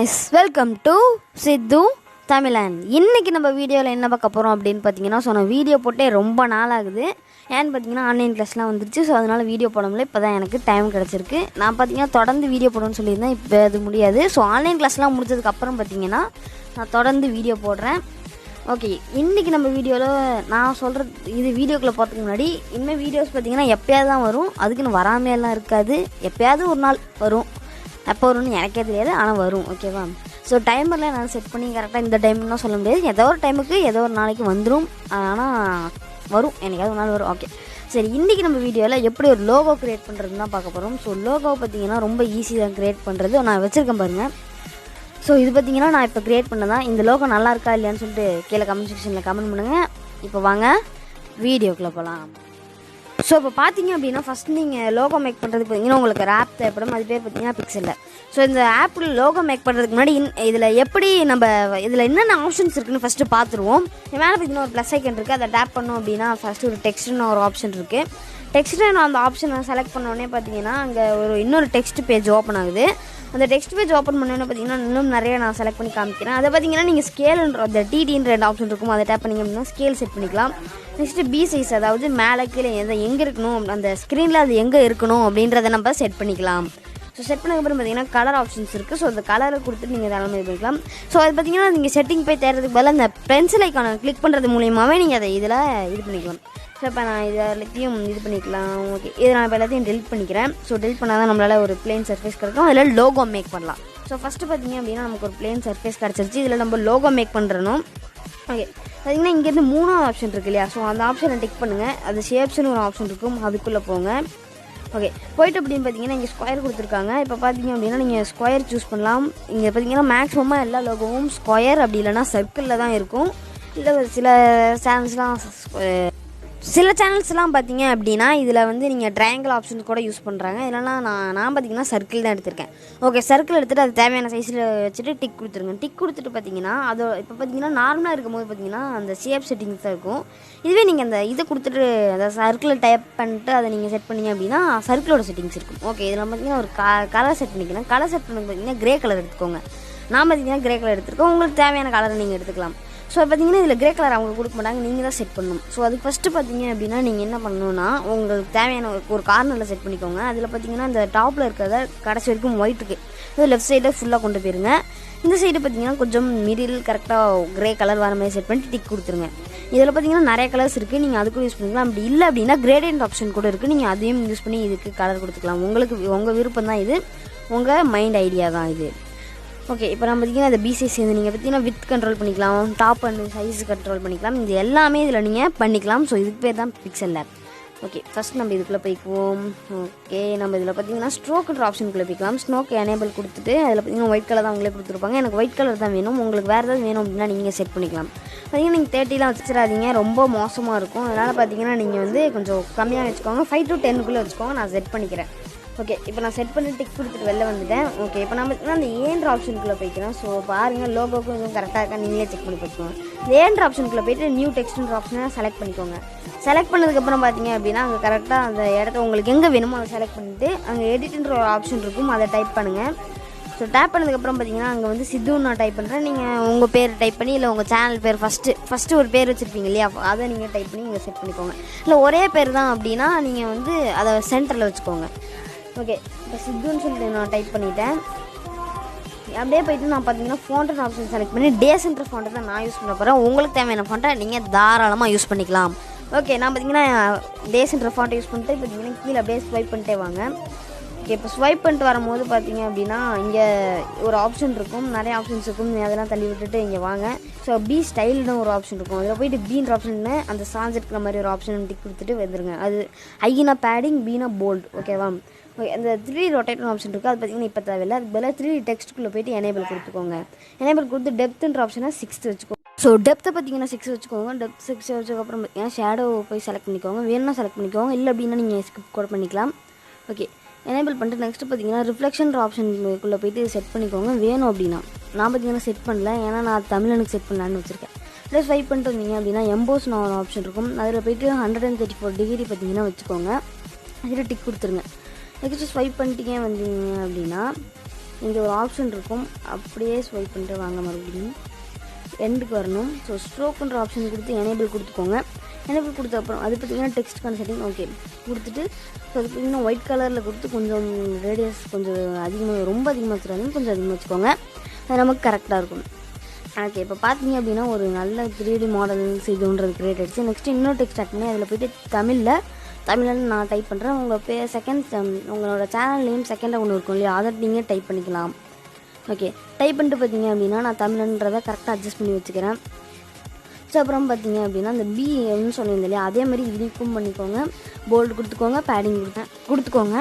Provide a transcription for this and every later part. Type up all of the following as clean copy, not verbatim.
guys, welcome to SIDDU TAMIZHAN. இன்னைக்கு நம்ம வீடியோவில் என்ன பார்க்க போகிறோம் அப்படின்னு பார்த்தீங்கன்னா, நான் வீடியோ போட்டே ரொம்ப நாள் ஆகுது. ஏன்னு பார்த்தீங்கன்னா ஆன்லைன் கிளாஸ்லாம் வந்துருச்சு. ஸோ அதனால் வீடியோ போட முடியல. இப்போ தான் எனக்கு டைம் கிடச்சிருக்கு. நான் பார்த்தீங்கன்னா தொடர்ந்து வீடியோ போடணும்னு சொல்லியிருந்தேன். இப்போ அது முடியாது. ஸோ ஆன்லைன் கிளாஸ்லாம் முடிஞ்சதுக்கப்புறம் பார்த்தீங்கன்னா நான் தொடர்ந்து வீடியோ போடுறேன். ஓகே, இன்றைக்கி நம்ம வீடியோவில் நான் சொல்கிறது இது வீடியோக்குள்ளே போகிறதுக்கு முன்னாடி இனிமேல் வீடியோஸ் பார்த்தீங்கன்னா எப்போயாவது தான் வரும். அதுக்குன்னு வராமையெல்லாம் இருக்காது. எப்போயாவது ஒரு நாள் வரும். எப்போ வரும்னு எனக்கே தெரியாது, ஆனால் வரும். ஓகேவா? ஸோ டைமரில் நான் செட் பண்ணி கரெக்டாக இந்த டைம்லாம் சொல்ல முடியாது. ஏதோ ஒரு டைமுக்கு ஏதோ ஒரு நாளைக்கு வந்துடும். ஆனால் வரும், எனக்காவது ஒரு நாள் வரும். ஓகே, சரி. இன்றைக்கி நம்ம வீடியோவில் எப்படி ஒரு லோகோ க்ரியேட் பண்ணுறதுன்னு தான் பார்க்க போகிறோம். ஸோ லோகோ பார்த்திங்கன்னா ரொம்ப ஈஸி தான் க்ரியேட் பண்ணுறது. நான் வச்சுருக்கேன் பாருங்கள். ஸோ இது பார்த்திங்கன்னா நான் இப்போ க்ரியேட் பண்ணதான். இந்த லோகோ நல்லா இருக்கா இல்லையான்னு சொல்லிட்டு கீழே கமெண்ட் செக்ஷனில் கமெண்ட் பண்ணுங்கள். இப்போ வாங்க வீடியோக்குள்ளே போகலாம். ஸோ இப்போ பார்த்தீங்க அப்படின்னா ஃபஸ்ட் நீங்கள் லோகோ மேக் பண்ணுறதுக்கு பார்த்தீங்கன்னா உங்களுக்கு ஒரு ஆப் தேவைப்படும். அது பேர் பார்த்தீங்கன்னா பிக்சலில். ஸோ இந்த ஆப்பில் லோகோ மேக் பண்ணுறதுக்கு முன்னாடி இதில் எப்படி நம்ம இதில் என்னென்ன ஆப்ஷன்ஸ் இருக்குதுன்னு ஃபஸ்ட்டு பார்த்துருவோம். மேலே பார்த்தீங்கன்னா ஒரு ப்ளஸ் ஐக்கன் இருக்குது. அதை டேப் பண்ணோம் அப்படின்னா ஃபஸ்ட்டு ஒரு டெக்ஸ்ட்னு ஒரு ஆப்ஷன் இருக்குது. டெக்ஸ்ட்டு நான் அந்த ஆப்ஷனை செலக்ட் பண்ணோடனே பார்த்தீங்கன்னா அங்கே இன்னொரு டெக்ஸ்ட் பேஜ் ஓப்பன் ஆகுது. அந்த டெக்ஸ்ட் பேஜ் ஓப்பன் பண்ணோன்னே பார்த்தீங்கன்னா இன்னும் நிறைய நான் செலக்ட் பண்ணி காமிக்கிறேன். அதை பார்த்தீங்கன்னா நீங்கள் ஸ்கேலுன்ற அந்த டிடின்ற ஆப்ஷன் இருக்கும். அதை டேப் பண்ணிங்க அப்படின்னா ஸ்கேல் செட் பண்ணிக்கலாம். நெக்ஸ்ட்டு பி சைஸ், அதாவது மேலே கீழே எங்கே இருக்கணும், அந்த ஸ்க்ரீனில் அது எங்கே இருக்கணும் அப்படின்றத நம்ம செட் பண்ணிக்கலாம். ஸோ செட் பண்ணதுக்கப்புறம் பார்த்தீங்கன்னா கலர் ஆப்ஷன்ஸ் இருக்குது. ஸோ அந்த கலரை கொடுத்துட்டு நீங்கள் இதெல்லாம் இது பண்ணிக்கலாம். ஸோ அது பார்த்தீங்கன்னா நீங்கள் செட்டிங் போய் தேடுறதுக்கு பதிலாக அந்த பென்சில் ஐக்கானை கிளிக் பண்ணுறது மூலியமாகவே நீங்கள் அதை இதில் இது பண்ணிக்கலாம். ஸோ இப்போ நான் இதை எல்லாத்தையும் இது பண்ணிக்கலாம். ஓகே, இதை நான் இப்போ எல்லாத்தையும் டெலிட் பண்ணிக்கிறேன். ஸோ டெலிட் பண்ணால் தான் நம்மளால் ஒரு பிளேன் சர்ஃபேஸ் கிடைக்கும். அதில் லோகோ மேக் பண்ணலாம். ஸோ ஃபஸ்ட்டு பார்த்தீங்க அப்படின்னா நமக்கு ஒரு பிளேன் சர்ஃபேஸ் கிடச்சிருச்சு. இதில் நம்ம லோகோ மேக் பண்ணுறணும். ஓகே, பார்த்தீங்கன்னா இங்கேருந்து 3வது ஆப்ஷன் இருக்குது இல்லையா? ஸோ அந்த ஆப்ஷனை டிக் பண்ணுங்கள். அது ஷேப்ஸ்னு ஒரு ஆப்ஷன் இருக்கும், அதுக்குள்ளே போங்க. ஓகே, போய்ட்டு அப்படின்னு பார்த்தீங்கன்னா இங்கே ஸ்கொயர் கொடுத்துருக்காங்க. இப்போ பார்த்தீங்க அப்படின்னா நீங்கள் ஸ்கொயர் சூஸ் பண்ணலாம். இங்கே பார்த்தீங்கன்னா மேக்ஸிமமாக எல்லா லோகோவும் ஸ்கொயர் அப்படி இல்லைனா சர்க்கிளில் தான் இருக்கும். இல்லை சில சேனல்ஸ்லாம் பார்த்தீங்க அப்படின்னா இதில் வந்து நீங்கள் ட்ரையாங்கிள் ஆப்ஷன்ஸ் கூட யூஸ் பண்ணுறாங்க. இல்லைனா நான் பார்த்தீங்கன்னா சர்க்கிள் தான் எடுத்திருக்கேன். ஓகே, சர்க்கிள் எடுத்துகிட்டு அது தேவையான சைஸில் வச்சுட்டு டிக் கொடுத்துருங்க. டிக் கொடுத்துட்டு பார்த்தீங்கன்னா அது இப்போ பார்த்தீங்கன்னா நார்மலாக இருக்கும்போது பார்த்தீங்கன்னா அந்த ஷேப் செட்டிங்ஸ் தான் இருக்கும். இதுவே நீங்கள் அந்த இதை கொடுத்துட்டு அந்த சர்க்கிளில் டைப் பண்ணிட்டு அதை நீங்கள் செட் பண்ணிங்க அப்படின்னா சர்க்கிளோட செட்டிங்ஸ் இருக்கும். ஓகே, இதில் பார்த்தீங்கன்னா ஒரு கலர் செட் பண்ணிக்கலாம். கலர் செட் பண்ணி பார்த்தீங்கன்னா கிரே கலர் எடுத்துக்கோங்க. நான் பார்த்தீங்கன்னா கிரே கலர் எடுத்துருக்கோம். உங்களுக்கு தேவையான கலரை நீங்கள் எடுத்துக்கலாம். ஸோ பார்த்தீங்கன்னா இதில் கிரே கலர் அவங்க கொடுக்க மாட்டாங்க, நீங்கள் தான் செட் பண்ணணும். ஸோ அதுக்கு ஃபஸ்ட்டு பார்த்தீங்க அப்படின்னா நீங்கள் என்ன பண்ணணுன்னா உங்களுக்கு தேவையான ஒரு கார்னரில் செட் பண்ணிக்கோங்க. அதில் பார்த்தீங்கன்னா இந்த டாப்பில் இருக்கிறத கடைசி வரைக்கும் ஒயிட்டுக்கு இது லெஃப்ட் சைடில் ஃபுல்லாக கொண்டு போயிருங்க. இந்த சைடு பார்த்தீங்கன்னா கொஞ்சம் மிடில் கரெக்டாக கிரே கலர் வர மாதிரி செட் பண்ணிட்டு டிக் கொடுத்துருங்க. இதில் பார்த்தீங்கன்னா நிறைய கலர்ஸ் இருக்குது, நீங்கள் அதுக்கும் யூஸ் பண்ணிக்கலாம். அப்படி இல்லை அப்படின்னா கிரேடியன்ட் ஆப்ஷன் கூட இருக்குது, நீங்கள் அதையும் யூஸ் பண்ணி இதுக்கு கலர் கொடுத்துக்கலாம். உங்கள் விருப்பம் தான் இது, உங்கள் மைண்ட் ஐடியா தான் இது. ஓகே, இப்போ நம்ம பார்த்தீங்கன்னா இந்த பி சைஸ் நீங்கள் பார்த்தீங்கன்னா வித் கண்ட்ரோல் பண்ணிக்கலாம், டாப் அண்ட் சைஸ் கண்ட்ரோல் பண்ணிக்கலாம். இது எல்லாமே இதில் நீங்கள் பண்ணிக்கலாம். ஸோ இதுக்கு பேர் தான் பிக்சல் லேப். ஓகே, ஃபஸ்ட் நம்ம இதுக்குள்ளே போய்க்குவோம். ஓகே, நம்ம இதில் பார்த்தீங்கன்னா ஸ்ட்ரோக்குன்ற ஆப்ஷனுக்குள்ளே போய்க்கலாம். ஸ்னோக்கு எனேபிள் கொடுத்துட்டு அதில் பார்த்தீங்கன்னா ஒயிட் கலர் தான் அவங்களே கொடுத்துருப்பாங்க. எனக்கு ஒயிட் கலர் தான் வேணும். உங்களுக்கு வேறு ஏதாவது வேணும் அப்படின்னா நீங்கள் செட் பண்ணிக்கலாம். பார்த்தீங்கன்னா நீங்கள் 30லாம் வச்சுடாதீங்க, ரொம்ப மோசமாக இருக்கும். அதனால் பார்த்தீங்கன்னா நீங்கள் வந்து கொஞ்சம் கம்மியாக வச்சுக்கோங்க. 5 to 10க்குள்ளே வச்சுக்கோங்க. நான் செட் பண்ணிக்கிறேன். ஓகே, இப்போ நான் செட் பண்ணி டிக் கொடுத்துட்டு வெளில வந்துட்டேன். ஓகே, இப்போ நான் பார்த்தீங்கன்னா அந்த ஏன்ற ஆப்ஷனுக்குள்ளே போய்க்கிறேன். ஸோ பாருங்கள் லோகோக்கும் இதுவும் கரெக்டாக இருக்கா நீங்களே செக் பண்ணி பார்த்துக்கோங்க. இந்த ஏன்ற ஆப்ஷனுக்குள்ளே போய்ட்டு நியூ டெக்ஸ்ட்ன்ற ஆப்ஷனை செலக்ட் பண்ணிக்கோங்க. செலக்ட் பண்ணதுக்கப்புறம் பார்த்தீங்க அப்படின்னா அங்கே கரெக்டாக அந்த இடத்த உங்களுக்கு எங்கே வேணுமோ அதை செலக்ட் பண்ணிவிட்டு அங்கே எடிட்ன்ற ஒரு ஆப்ஷன் இருக்கும், அதை டைப் பண்ணுங்கள். ஸோ டேப் பண்ணதுக்கப்புறம் பார்த்தீங்கன்னா அங்கே வந்து சித்துன்னு நான் டைப் பண்ணுறேன். நீங்கள் உங்கள் பேர் டைப் பண்ணி இல்லை உங்கள் சேனல் பேர் ஃபஸ்ட்டு ஒரு பேர் வச்சுருப்பீங்க இல்லையா, அதை நீங்கள் டைப் பண்ணி நீங்கள் செட் பண்ணிக்கோங்க. இல்லை ஒரே பேர் தான் அப்படின்னா நீங்கள் வந்து அதை சென்டரில் வச்சுக்கோங்க. ஓகே, இப்போ சித்துன்னு சொல்லிட்டு நான் டைப் பண்ணிவிட்டேன். அப்படியே போய்ட்டு நான் பார்த்தீங்கன்னா ஃபோன்ட்டு ஆப்ஷன் செலக்ட் பண்ணி டேஸ்ன்ற ஃபோன்ட்டை தான் நான் யூஸ் பண்ண போகிறேன். உங்களுக்கு தேவையான ஃபோன்ட்டை நீங்கள் தாராளமாக யூஸ் பண்ணிக்கலாம். ஓகே, நான் பார்த்தீங்கன்னா டேஸ்ன்ற ஃபோன்ட்டை யூஸ் பண்ணிட்டு பார்த்தீங்கன்னா கீழே அப்படியே ஸ்வைப் பண்ணிட்டே வாங்க. ஓகே, இப்போ ஸ்வைப் பண்ணிட்டு வரும்போது பார்த்தீங்க அப்படின்னா இங்கே ஒரு ஆப்ஷன் இருக்கும், நிறைய ஆப்ஷன்ஸ் இருக்கும். அதெல்லாம் தள்ளி விட்டுட்டு இங்கே வாங்க. ஸோ பி ஸ்டைல்னு ஒரு ஆப்ஷன் இருக்கும். அதில் போய்ட்டு பீன்ற ஆப்ஷன்னு அந்த சான்ஸ் இருக்கிற மாதிரி ஒரு ஆப்ஷன் டிக் கொடுத்துட்டு வந்துடுங்க. அது ஐனா பேடிங், பீனா போல்டு. ஓகேவா? ஓகே, அந்த 3D ரொட்டேட் ஆப்ஷன் இருக்குது. அது பார்த்தீங்கன்னா இப்போ தேவையில்லை. அதுக்கு பதிலாக 3D டெக்ஸ்ட்டுக்குள்ளே போய்ட்டு எனேபிள் கொடுத்துக்கோங்க. எனேபிள் கொடுத்து டெப்த்துன்ற ஆப்ஷனை 6 வச்சுக்கோங்க. ஸோ டெப்த்தை பார்த்தீங்கன்னா 6 வச்சுக்கோங்க. டெப்த் 6 வச்சதுக்கப்புறம் பார்த்தீங்கன்னா ஷேடோ போய் செலக்ட் பண்ணிக்கோங்க. வேணும்னா செலக்ட் பண்ணிக்கோங்க, இல்லை அப்படின்னா நீங்கள் ஸ்கிப் கூட பண்ணிக்கலாம். ஓகே, எனேபிள் பண்ணிட்டு நெக்ஸ்ட்டு பார்த்தீங்கன்னா ரிஃப்ளெக்ஷன் ஆப்ஷனுக்குள்ளே போய்ட்டு செட் பண்ணிக்கோங்க. வேணும் அப்படின்னா நான் பார்த்தீங்கன்னா செட் பண்ணல, ஏன்னா நான் தமிழனுக்கு செட் பண்ணலான்னு வச்சுருக்கேன். ப்ளஸ் ஸ்வைப் பண்ணிட்டு வந்தீங்க அப்படின்னா எம்போஸ்னு ஒரு ஆப்ஷன் இருக்கும். அதில் போய்ட்டு 134 டிகிரி பார்த்தீங்கன்னா வச்சுக்கோங்க. அதில் டிக் கொடுத்துருங்க. நெக்ஸ்ட்டு ஸ்வைப் பண்ணிட்டீங்க வந்தீங்க அப்படின்னா இங்கே ஒரு ஆப்ஷன் இருக்கும், அப்படியே ஸ்வைப் பண்ணிட்டு வாங்க மறுபடியும் எண்டுக்கு வரணும். ஸோ ஸ்ட்ரோக்குன்ற ஆப்ஷன் கொடுத்து எனேபிள் கொடுத்துக்கோங்க. எனேபிள் கொடுத்த அப்புறம் அது பார்த்திங்கன்னா டெக்ஸ்ட்கான செட்டிங் ஓகே கொடுத்துட்டு, ஸோ அது பார்த்திங்கன்னா ஒயிட் கலரில் கொடுத்து கொஞ்சம் ரேடியஸ் கொஞ்சம் அதிகமாக, ரொம்ப அதிகமாக வச்சுருவாங்க, கொஞ்சம் அதிகமாக வச்சுக்கோங்க, அது நமக்கு கரெக்டாக இருக்கும். ஓகே இப்போ பார்த்தீங்க அப்படின்னா ஒரு நல்ல 3D மாடல் இதுன்றது க்ரியேட் ஆகிடுச்சு. நெக்ஸ்ட்டு இன்னொரு டெக்ஸ்ட் ஆட் பண்ணி அதில் போய்ட்டு தமிழில் நான் டைப் பண்ணுறேன். உங்கள் உங்களோட சேனல் நேம் செகண்டாக ஒன்று இருக்கும் இல்லையா, அதை நீங்கள் டைப் பண்ணிக்கலாம். ஓகே டைப் பண்ணிட்டு பார்த்தீங்க அப்படின்னா நான் தமிழன்றதை கரெக்டாக அட்ஜஸ்ட் பண்ணி வச்சுக்கிறேன். ஸோ அப்புறம் பார்த்தீங்க அப்படின்னா அந்த பின்னு சொல்லியிருந்தேன் இல்லையா, அதே மாதிரி இதுக்கும் பண்ணிக்கோங்க, போல்டு கொடுத்துக்கோங்க, பேடிங் கொடுத்துக்கோங்க.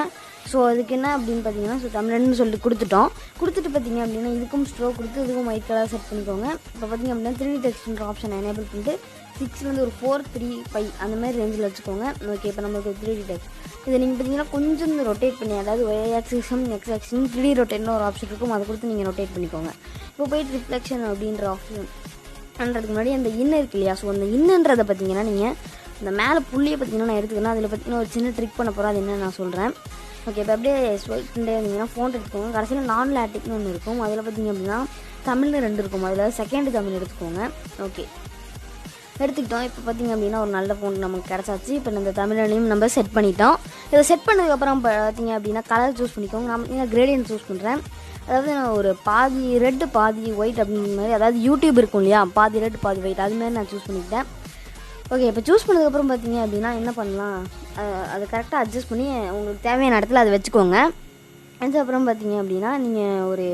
ஸோ அதுக்கு என்ன அப்படின்னு பார்த்தீங்கன்னா, ஸோ தமிழன்னு சொல்லிட்டு கொடுத்துட்டு பார்த்தீங்க அப்படின்னா இதுக்கும் ஸ்ட்ரோக் கொடுத்து இதுக்கும் ஒயிட் கலர் செட் பண்ணிக்கோங்க. இப்போ பார்த்தீங்க அப்படின்னா 3D டெக்ஸ்ட்ன்ற ஆப்ஷன் எனேபிள் பண்ணிட்டு 6 ஒரு 4, 3, 5 அந்த மாதிரி ரேஞ்சில் வச்சுக்கோங்க. ஓகே இப்போ நமக்கு 3D டெக்ஸ்ட் இதை நீங்கள் பார்த்தீங்கன்னா கொஞ்சம் ரொட்டேட் பண்ணி, அதாவது ஒய் ஆக்சிஸும் எக்ஸ் ஆக்சிஸும் 3D ரொட்டேட்னு ஒரு ஆப்ஷன் இருக்கும், அதை கொடுத்து நீங்கள் ரொட்டேட் பண்ணிக்கோங்க. இப்போ போய்ட்டு ரிஃப்ளெக்ஷன் அப்படின்ற ஆப்ஷன் பண்ணுறதுக்கு முன்னாடி அந்த இன்னும் இருக்கு இல்லையா, ஸோ அந்த இன்னுன்றதை பார்த்தீங்கன்னா நீங்கள் இந்த மேலே புள்ளியை பார்த்தீங்கன்னா நான் எடுத்துக்கணும். அதில் பார்த்தீங்கன்னா ஒரு சின்ன ட்ரிக் பண்ண போகிறோம், அது என்ன நான் சொல்கிறேன். ஓகே இப்போ அப்படியே ஸ்வைப் பண்ணிட்டே இருந்தீங்கன்னா ஃபோன் எடுத்துக்கோங்க. கடைசியில் நான் லாட்டிக்னு ஒன்று இருக்கும், அதில் பார்த்தீங்க அப்படின்னா தமிழ்னு 2 இருக்கும், அதில் செகண்ட் தமிழ் எடுத்துக்கோங்க. ஓகே எடுத்துக்கிட்டோம். இப்போ பார்த்திங்க அப்படின்னா ஒரு நல்ல ஃபோன் நமக்கு கிடச்சாச்சு. இப்போ இந்த தமிழையும் நம்ம செட் பண்ணிட்டோம். இதை செட் பண்ணதுக்கப்புறம் பார்த்திங்க அப்படின்னா கலர் சூஸ் பண்ணிக்கோங்க. நான் பார்த்தீங்கன்னா கிரேடியன்ட் சூஸ் பண்ணுறேன். அதாவது நான் ஒரு பாதி ரெட்டு பாதி ஒயிட் அப்படிங்கிற மாதிரி, அதாவது யூடியூப் இருக்கும் இல்லையா, பாதி ரெட் பாதி ஒயிட் அதுமாதிரி நான் சூஸ் பண்ணிக்கிட்டேன். ஓகே இப்போ சூஸ் பண்ணதுக்கப்புறம் பார்த்திங்க அப்படின்னா என்ன பண்ணலாம், அது கரெக்டாக அட்ஜஸ்ட் பண்ணி உங்களுக்கு தேவையான இடத்துல அதை வச்சுக்கோங்க. அதுக்கப்புறம் பார்த்திங்க அப்படின்னா நீங்கள் ஒரு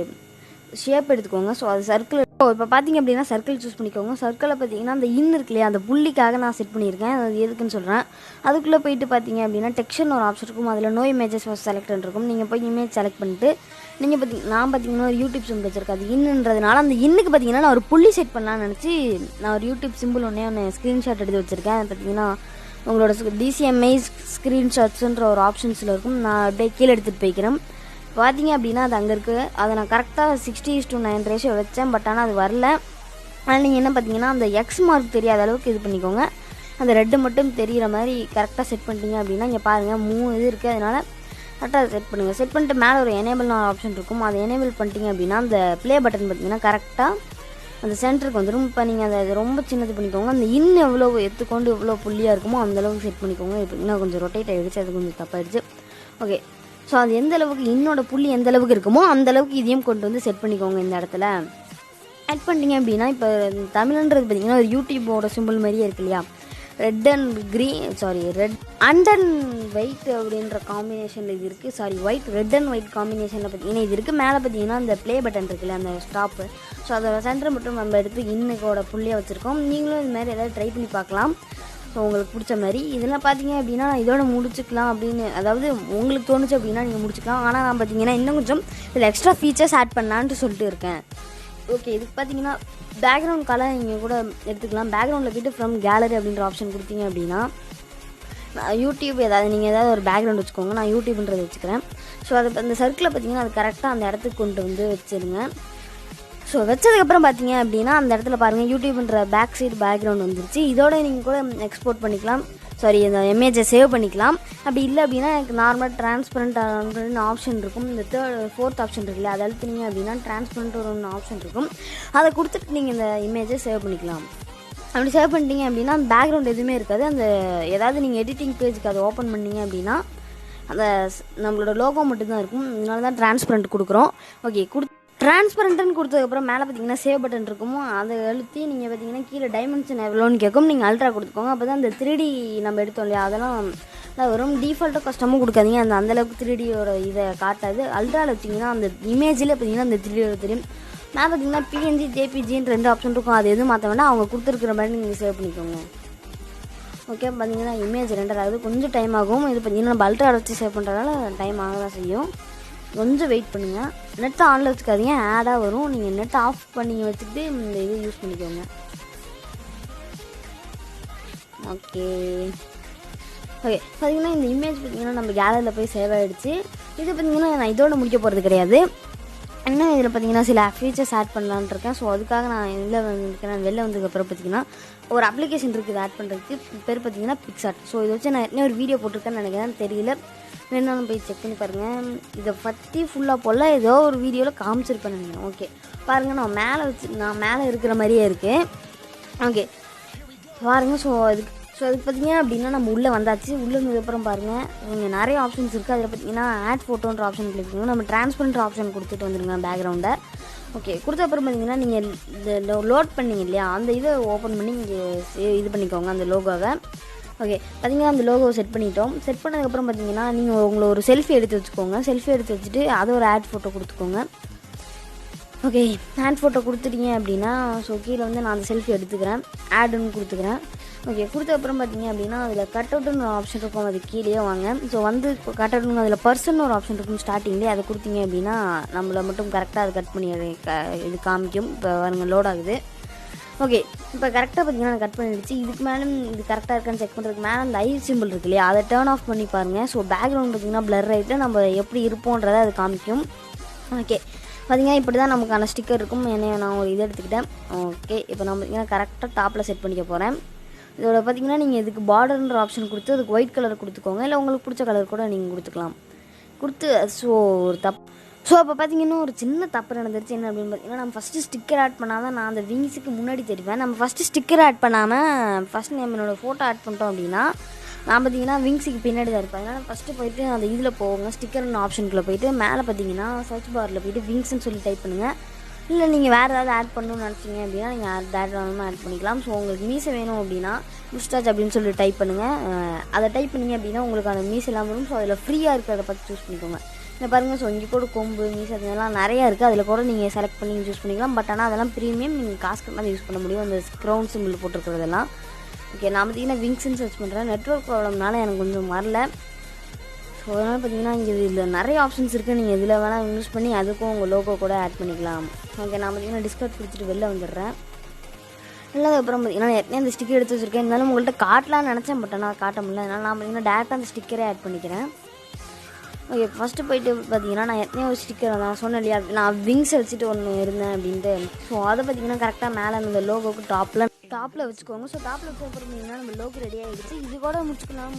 ஷேப் எடுத்துக்கோங்க. ஸோ அது சர்க்கிள். இப்போ பார்த்தீங்க அப்படின்னா சர்க்கிள் சூஸ் பண்ணிக்கோங்க. சர்க்கிளில் பார்த்தீங்கன்னா அந்த இருக்கு இல்லையா, அந்த புள்ளிக்காக நான் செட் பண்ணியிருக்கேன், அது எதுக்குன்னு சொல்கிறேன். அதுக்குள்ளே போயிட்டு பார்த்தீங்க அப்படின்னா டெக்ஸ்சர்னு ஒரு ஆப்ஷன் இருக்கும், அதில் நோ இமேஜஸ் செலக்ட் இருக்கும். நீங்கள் போய் இமேஜ் செலக்ட் பண்ணிட்டு நீங்கள் நான் பார்த்தீங்கன்னா ஒரு யூடியூப் சிம்பிள் வச்சிருக்கேன், அது இன்னுன்றதுனால அந்த இன்னுக்கு பார்த்தீங்கன்னா நான் ஒரு புள்ளி செட் பண்ணலான்னு நினச்சி நான் ஒரு யூடியூப் சிம்பிள் ஒன்று ஸ்க்ரீன்ஷாட் எடுத்து வச்சுருக்கேன். அது பார்த்தீங்கன்னா உங்களோட DCMI ஸ்க்ரீன்ஷாட்ஸுன்ற ஒரு ஆப்ஷன்ஸில் இருக்கும். நான் அப்படியே கீழே எடுத்துகிட்டு போய்க்கிறேன். பார்த்தீங்க அப்படின்னா அது அங்கே இருக்குது, அதை நான் கரெக்டாக 60:9 ரேஷியோ வச்சேன். பட் ஆனால் அது வரல. ஆனால் நீங்கள் என்ன பார்த்தீங்கன்னா அந்த எக்ஸ் மார்க் தெரியாத அளவுக்கு இது பண்ணிக்கோங்க. அந்த ரெட்டு மட்டும் தெரிகிற மாதிரி கரெக்டாக செட் பண்ணிட்டீங்க அப்படின்னா இங்கே பாருங்கள் 3 இது இருக்குது, அதனால் கரெக்டாக செட் பண்ணுங்கள். செட் பண்ணிட்டு மேலே ஒரு எனேபிள்னு ஒரு ஆப்ஷன் இருக்கும், அதை எனேபிள் பண்ணிட்டீங்க அப்படின்னா அந்த ப்ளே பட்டன் பார்த்தீங்கன்னா கரெக்டாக அந்த சென்டருக்கு வந்துடும். இப்போ நீங்கள் அதை ரொம்ப சின்னது பண்ணிக்கோங்க. அந்த எவ்வளோ எடுத்துக்கொண்டு எவ்வளோ புள்ளியாக இருக்குமோ அந்தளவுக்கு செட் பண்ணிக்கோங்க. இப்போ இன்னும் கொஞ்சம் ரொட்டேட் ஆகிடுச்சு, அது கொஞ்சம் தப்பாயிடுச்சு. ஓகே ஸோ அது எந்த அளவுக்கு இன்னோட புள்ளி எந்த அளவுக்கு இருக்குமோ அந்த அளவுக்கு இதையும் கொண்டு வந்து செட் பண்ணிக்கோங்க. இந்த இடத்துல ஆட் பண்ணிட்டீங்க அப்படின்னா இப்போ தமிழ்ன்றது பார்த்தீங்கன்னா ஒரு யூடியூபோட சிம்பிள் மாதிரியே இருக்கு இல்லையா, ரெட் அண்ட் ஒயிட் அப்படின்ற காம்பினேஷனில் இது இருக்குது. ஒயிட் ரெட் அண்ட் ஒயிட் காம்பினேஷனில் பார்த்தீங்கன்னா இது இருக்குது. மேலே பார்த்தீங்கன்னா அந்த ப்ளே பட்டன் இருக்குல்ல, அந்த ஸ்டாப்பு, ஸோ அதோட சென்டர் மட்டும் நம்ம எடுத்து இன்னுக்கோட புள்ளியாக வச்சுருக்கோம். நீங்களும் இது மாதிரி ஏதாவது ட்ரை பண்ணி பார்க்கலாம். ஸோ உங்களுக்கு பிடிச்ச மாதிரி இதெல்லாம் பார்த்தீங்க அப்படின்னா இதோட முடிச்சுக்கலாம் அப்படின்னு, அதாவது உங்களுக்கு தோணுச்சு அப்படின்னா நீங்கள் முடிச்சுக்கலாம். ஆனால் நான் பார்த்தீங்கன்னா இன்னும் கொஞ்சம் இதில் எக்ஸ்ட்ரா ஃபீச்சர்ஸ் ஆட் பண்ணலான்ட்டு சொல்லிட்டு இருக்கேன். ஓகே இதுக்கு பார்த்தீங்கன்னா பேக்ரவுண்ட் கலர் நீங்கள் கூட எடுத்துக்கலாம். பேக்ரவுண்டில் போய்ட்டு ஃப்ரம் கேலரி அப்படின்ற ஆப்ஷன் கொடுத்தீங்க அப்படின்னா யூடியூப் நீங்கள் ஏதாவது ஒரு பேக்ரவுண்ட் வச்சுக்கோங்க. நான் யூடியூப்ன்றது வச்சுக்கிறேன். ஸோ அது அந்த சர்க்கிளை பார்த்தீங்கன்னா அது கரெக்டாக அந்த இடத்துக்கு கொண்டு வந்து வச்சுருங்க. ஸோ வச்சதுக்கப்புறம் பார்த்தீங்க அப்படின்னா அந்த இடத்துல பாருங்கள் யூடியூப்ன்ற பேக் சைடு பேக்ரவுண்ட் வந்துருச்சு. இதோட நீங்கள் கூட எக்ஸ்போர்ட் பண்ணிக்கலாம், இந்த இமேஜை சேவ் பண்ணிக்கலாம். அப்படி இல்லை அப்படின்னா எனக்கு நார்மலாக டிரான்ஸ்பரண்ட் ஆப்ஷன் இருக்கும். இந்த 4th ஆப்ஷன் இருக்குல்ல, அதை அழுத்தினீங்க அப்படின்னா டிரான்ஸ்பரண்ட் ஒரு ஆப்ஷன் இருக்கும், அதை கொடுத்துட்டு நீங்கள் இந்த இமேஜை சேவ் பண்ணிக்கலாம். அப்படி சேவ் பண்ணிட்டீங்க அப்படின்னா அந்த பேக்ரவுண்ட் எதுவுமே இருக்காது. அந்த ஏதாவது நீங்கள் எடிட்டிங் பேஜுக்கு அதை ஓப்பன் பண்ணிங்க அப்படின்னா அந்த நம்மளோட லோகோ மட்டும்தான் இருக்கும். அதனால தான் டிரான்ஸ்பரண்ட் கொடுக்குறோம். ஓகே டிரான்ஸ்பரண்ட்டுன்னு கொடுத்ததுக்கப்புறம் மேலே பார்த்தீங்கன்னா சேவ் பட்டன் இருக்குமோ அதை அழுத்தி நீங்கள் பார்த்தீங்கன்னா கீழே டைமென்ஷன் எவ்வளோன்னு கேட்கும். நீங்கள் அல்ட்ரா கொடுத்துக்கோங்க. அப்போ தான் அந்த 3D நம்ம எடுத்தோம் இல்லையா அதெல்லாம் வரும். டிஃபால்ட்டாக கஷ்டமும் கொடுக்காதீங்க, அந்த அந்தளவுக்கு 3Dயோட இதை காட்டாது. அல்ட்ராவில் வச்சிங்கன்னா அந்த இமேஜில் பார்த்தீங்கன்னா அந்த 3Dயோட தெரியும். நான் பார்த்தீங்கன்னா PNG JPGன்னு 2 ஆப்ஷன் இருக்கும், அது எதுவும் மாற்ற வேண்டாம், அவங்க கொடுத்துருக்குற மாதிரி நீங்கள் சேவ் பண்ணிக்கோங்க. ஓகே பார்த்தீங்கன்னா இமேஜ் ரெண்டர் ஆகுது, கொஞ்சம் டைம் ஆகும். இது பார்த்தீங்கன்னா நம்ம அல்ட்ரா வச்சு சேவ் பண்ணுறதால டைம் ஆக தான் செய்யும். கொஞ்சம் வெயிட் பண்ணுங்கள். நெட்டை ஆனில் வச்சுக்காதீங்க, ஆடாக வரும். நீங்கள் நெட்டை ஆஃப் பண்ணி வச்சுக்கிட்டு இந்த இது யூஸ் பண்ணிக்கோங்க. ஓகே பார்த்தீங்கன்னா இந்த இமேஜ் பார்த்தீங்கன்னா நம்ம கேலரியில் போய் சேவ் ஆகிடுச்சு. இது பார்த்தீங்கன்னா நான் இதோட முடிக்க போகிறது கிடையாது. இன்னும் இதில் பார்த்தீங்கன்னா சில ஃபீச்சர்ஸ் ஆட் பண்ணலான்னு இருக்கேன். ஸோ அதுக்காக நான் வெளில வந்ததுக்கப்புறம் பார்த்தீங்கன்னா ஒரு அப்ளிகேஷன் இருக்குது ஆட் பண்ணுறதுக்கு, பேர் பார்த்தீங்கன்னா பிக்சார்ட். ஸோ இதை வச்சு நான் இன்னும் ஒரு வீடியோ போட்டிருக்கேன்னு நினைக்கிறேன், தெரியல. வேணாலும் போய் செக் பண்ணி பாருங்கள். இதை பற்றி ஃபுல்லாக போல் ஏதோ ஒரு வீடியோவில் காமிச்சிருப்பேன் நீங்கள். ஓகே பாருங்கள், நான் மேலே இருக்கிற மாதிரியே இருக்குது. ஓகே பாருங்கள். அதுக்கு பார்த்தீங்க அப்படின்னா நம்ம உள்ளே வந்தாச்சு. உள்ளே வந்ததுக்கப்புறம் பாருங்கள், இங்கே நிறைய ஆப்ஷன்ஸ் இருக்குது. அதில் பார்த்தீங்கன்னா ஆட் ஃபோட்டோன்ற ஆப்ஷன் கிளிக் பண்ணுங்க. நம்ம ட்ரான்ஸ்பரண்ட் ஆப்ஷன் கொடுத்துட்டு வந்துடுங்க பேக்ரவுண்டை. ஓகே கொடுத்த அப்புறம் பார்த்தீங்கன்னா நீங்கள் இந்த லோட் பண்ணிங்க இல்லையா, அந்த இதை ஓப்பன் பண்ணி இங்கே இது பண்ணிக்கோங்க அந்த லோகோவை. ஓகே பார்த்தீங்கன்னா அந்த லோகோவை செட் பண்ணிட்டோம். செட் பண்ணதுக்கப்புறம் பார்த்தீங்கன்னா நீங்கள் உங்களை ஒரு செல்ஃபி எடுத்து வச்சுக்கோங்க. செல்ஃபி எடுத்து வச்சுட்டு அதை ஒரு ஆட் ஃபோட்டோ கொடுத்துக்கோங்க. ஓகே ஆட் ஃபோட்டோ கொடுத்துட்டீங்க அப்படின்னா கீழே நான் அந்த செல்ஃபி எடுத்துக்கிறேன், ஆடுன்னு கொடுத்துக்கிறேன். ஓகே கொடுத்த அப்புறம் பார்த்தீங்க அப்படின்னா அதில் கட் அவுட்டுன்னு ஒரு ஆப்ஷன் இருக்கும், அது கீழே வாங்க. கட் அவுட்டுன்னு அதில் பர்சன் ஒரு ஆப்ஷன் இருக்கும் ஸ்டார்டிங்லேயே, அதை கொடுத்தீங்க அப்படின்னா நம்மளை மட்டும் கரெக்டாக அது கட் பண்ணி இது காமிக்கும். இப்போ பாருங்கள் லோட் ஆகுது. ஓகே இப்போ கரெக்டாக பார்த்தீங்கன்னா நான் கட் பண்ணிடுச்சு. இதுக்கு மேலே இது கரெக்டாக இருக்கான்னு செக் பண்ணுறதுக்கு மேலே அந்த ஐ சிம்பிள் இருக்கு இல்லையா, அதை டேர்ன் ஆஃப் பண்ணி பாருங்கள். பேக்ரவுண்ட் பார்த்தீங்கன்னா பிளர் ஆகிட்டு நம்ம எப்படி இருப்போன்றதை அது காமிக்கும். ஓகே பார்த்தீங்கன்னா இப்படி தான் நமக்கான ஸ்டிக்கர் இருக்கும். நான் ஒரு இதை எடுத்துக்கிட்டேன். ஓகே இப்போ நான் பார்த்தீங்கன்னா கரெக்டாக டாப்பில் செட் பண்ணிக்க போகிறேன். இதோட பார்த்தீங்கன்னா நீங்கள் இதுக்கு பார்டர்ன்ற ஆப்ஷன் கொடுத்து அதுக்கு ஒயிட் கலர் கொடுத்துக்கோங்க, இல்லை உங்களுக்கு பிடிச்ச கலர் கூட நீங்கள் கொடுத்துக்கலாம். கொடுத்து அப்போ பார்த்தீங்கன்னா ஒரு சின்ன தப்பு நடந்துருச்சு. என்ன அப்படின்னு பார்த்தீங்கன்னா நம்ம ஃபஸ்ட்டு ஸ்டிக்கர் ஆட் பண்ணாமல் நான் அந்த விங்ஸுக்கு முன்னாடி தெரிவேன். நம்ம ஃபஸ்ட்டு ஸ்டிக்கர் ஆட் பண்ணாமல் ஃபஸ்ட்டு நம்ம என்னோடய ஃபோட்டோ ஆட் பண்ணிட்டோம் அப்படின்னா நான் பார்த்தீங்கன்னா விங்ஸுக்கு பின்னாடி தான் இருப்பேன். அதனால் ஃபஸ்ட்டு போய்ட்டு அந்த இதில் போங்க, ஸ்டிக்கர்னு ஆப்ஷனுக்குள்ளே போய்ட்டு மேலே பார்த்தீங்கன்னா சர்ச் பாரில் போய்ட்டு விங்ஸ்ன்னு சொல்லி டைப் பண்ணுங்கள். இல்லை நீங்கள் வேறு ஏதாவது ஆட் பண்ணணும்னு நினச்சிங்க அப்படின்னா நீங்கள் ஆட் பண்ணிக்கலாம். உங்களுக்கு மீசை வேணும் அப்படின்னா முஸ்டாச் அப்படின்னு சொல்லி டைப் பண்ணுங்கள். அதை டைப் பண்ணிங்க அப்படின்னா உங்களுக்கு அந்த மீசை எல்லாம் வரும். அதில் ஃப்ரீயாக இருக்கிறத பார்த்து சூஸ் பண்ணிக்கோங்க. இந்த பாருங்கள் இங்கே கூட கொம்பு மீசை அதெல்லாம் நிறையா இருக்குது, அதில் கூட நீங்கள் செலக்ட் பண்ணி யூஸ் பண்ணிக்கலாம். பட் ஆனால் அதெல்லாம் ப்ரீமியம், நீங்கள் காசு கட்டாமல் யூஸ் பண்ண முடியும் அந்த க்ரௌன் சிம்பிள் போட்டிருக்கிறதெல்லாம். ஓகே நான் பார்த்தீங்கன்னா விங்ஸ்ன்னு சர்ச் பண்ணுறேன். நெட்வொர்க் ப்ராப்ளம்னால எனக்கு கொஞ்சம் வரல. அதனால் பார்த்தீங்கன்னா இங்கே இதில் நிறைய ஆப்ஷன்ஸ் இருக்குது, நீங்கள் இதில் வேணால் யூஸ் பண்ணி அதுக்கும் உங்கள் லோகோ கூட ஆட் பண்ணிக்கலாம். ஓகே நான் பார்த்தீங்கன்னா டிஸ்கவுண்ட் கொடுத்துட்டு வெளில வந்துடுறேன். இல்லைதுக்கப்புறம் பார்த்தீங்கன்னா ஏற்கனவே அந்த ஸ்டிக்கர் எடுத்து வச்சுருக்கேன். இருந்தாலும் உங்கள்கிட்ட காட்டலான்னு நினச்சேன், பட் ஆனால் காட்ட முடியல. அதனால் நான் பார்த்தீங்கன்னா டேரெக்டாக அந்த ஸ்டிக்கரே ஆட் பண்ணிக்கிறேன். ஓகே ஃபஸ்ட்டு போய்ட்டு பார்த்தீங்கன்னா நான் ஏற்கனவே ஒரு ஸ்டிக்கர் நான் சொன்னேன் இல்லையா, நான் விங்ஸை வச்சுட்டு ஒன்று இருந்தேன் அப்படின்ட்டு. அதை பார்த்தீங்கன்னா கரெக்டாக மேலே அந்த லோகோவுக்கு டாப்பில் வச்சுக்கோங்க. டாப்பில் வச்ச அப்புறம் பார்த்தீங்கன்னா நம்ம லோகோ ரெடி ஆகிடுச்சு. இது கூட முடிச்சுக்கலாம்.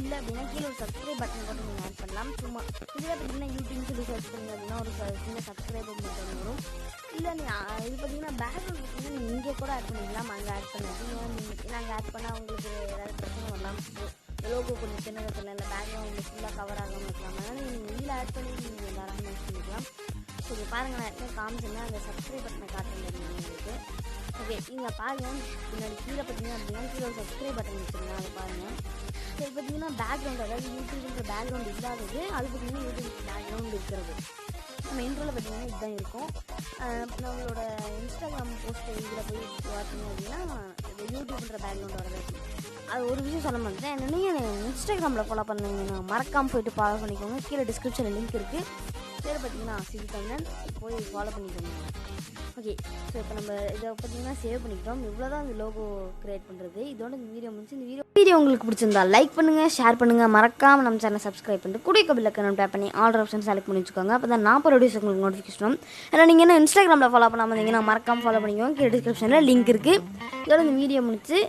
இல்லை அப்படின்னா கீழே ஒரு சப்ஸ்கிரைப் பட்டன் கூட நீங்கள் ஆட் பண்ணலாம். சும்மா இதில் பார்த்தீங்கன்னா யூடியூப் சொல்லி சர்ச் பண்ணுங்க அப்படின்னா ஒரு சின்ன சப்ஸ்கிரைப் பட்டன் வரும். இல்லை நீங்கள் இது பார்த்தீங்கன்னா பேக்ரவுண்ட் பார்த்தீங்கன்னா நீங்கள் இங்கே கூட ஆட் பண்ணிக்கலாம். அங்கே ஆட் பண்ணி நாங்கள் ஆட் பண்ணால் உங்களுக்கு ஏதாவது பிரச்சனை வரலாம். லோகோ கொஞ்சம் சின்னதில் இல்லை பேக்ரவுண்ட் ஃபுல்லாக கவர் ஆகாமல் இருக்கலாம். அதனால் நீங்கள் இதில் ஆட் பண்ணி நீங்கள் தாராளமாக யூஸ் பண்ணிக்கலாம். ஓகே பாருங்கள் நான் எப்போ காமிச்சேன்னா அந்த சப்ஸ்கிரைப் பட்டனை காட்டுறேன் உங்களுக்கு. ஓகே நீங்கள் பாருங்கள் முன்னாடி கீழே பார்த்தீங்கன்னா அப்படின்னா கீழே ஒரு சப்ஸ்கிரைப் பட்டன் வச்சுருங்க, அதை பாருங்கள். சரி பார்த்தீங்கன்னா பேக்ரவுண்ட், அதாவது யூடியூப்ன்ற பேக்ரவுண்ட் இல்லாதது, அது பார்த்தீங்கன்னா யூடியூப் பேக்ரவுண்ட் இருக்கிறது. நம்ம இன்ட்ரோவில் பார்த்தீங்கன்னா இதுதான் இருக்கும். நம்மளோட இன்ஸ்டாகிராம் போஸ்ட் இதில் போய் பார்த்தீங்க அப்படின்னா இந்த யூடியூப்ன்ற பேக்ரவுண்ட் வரது. அது ஒரு விஷயம் சொல்ல மாட்டேன், என்னென்னா இன்ஸ்டாகிராமில் ஃபாலோ பண்ணுங்கன்னா மறக்காமல் போய்ட்டு ஃபாலோ பண்ணிக்கோங்க. கீழே டிஸ்கிரிப்ஷனில் லிங்க் இருக்குது. பேர் பார்த்தீங்கன்னா சித்து தமிழன், போய் ஃபாலோ பண்ணிக்கோங்க. ஓகே இப்போ நம்ம இதை பார்த்தீங்கன்னா சேவ் பண்ணிக்கிட்டோம். இவ்வளோ தான் அந்த லோகோ க்ரியேட் பண்ணுறது. இதோட இந்த வீடியோ முடிச்சு. இந்த வீடியோ உங்களுக்கு பிடிச்சிருந்தா லைக் பண்ணுங்கள், ஷேர் பண்ணுங்கள், மறக்காமல் நம்ம சேனல் சப்ஸ்கிரைப் பண்ணிட்டு கூட பில்லுக்கு டேப் பண்ணி ஆல் ஆப்ஷன் செலக்ட் பண்ணி வச்சுக்கோங்க. அப்போ தான் நான் ப்ரொடியூஸ் உங்களுக்கு நோட்டிஃபிகேஷன். ஏன்னா நீங்கள் என்ன இன்ஸ்டாகிராமில் ஃபாலோ பண்ணாமல் இருந்தீங்கன்னா மறக்காமல் ஃபாலோ பண்ணிக்கோங்க. கீழே டிஸ்கிரிப்ஷனில் லிங்க் இருக்குது. இதோட இந்த வீடியோ முடிச்சு.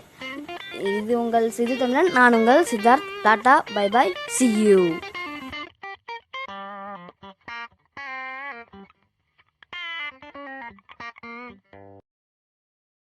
இது உங்கள் சித்து தமிழன், நான் உங்கள் Siddharth. Tata bye bye, see you.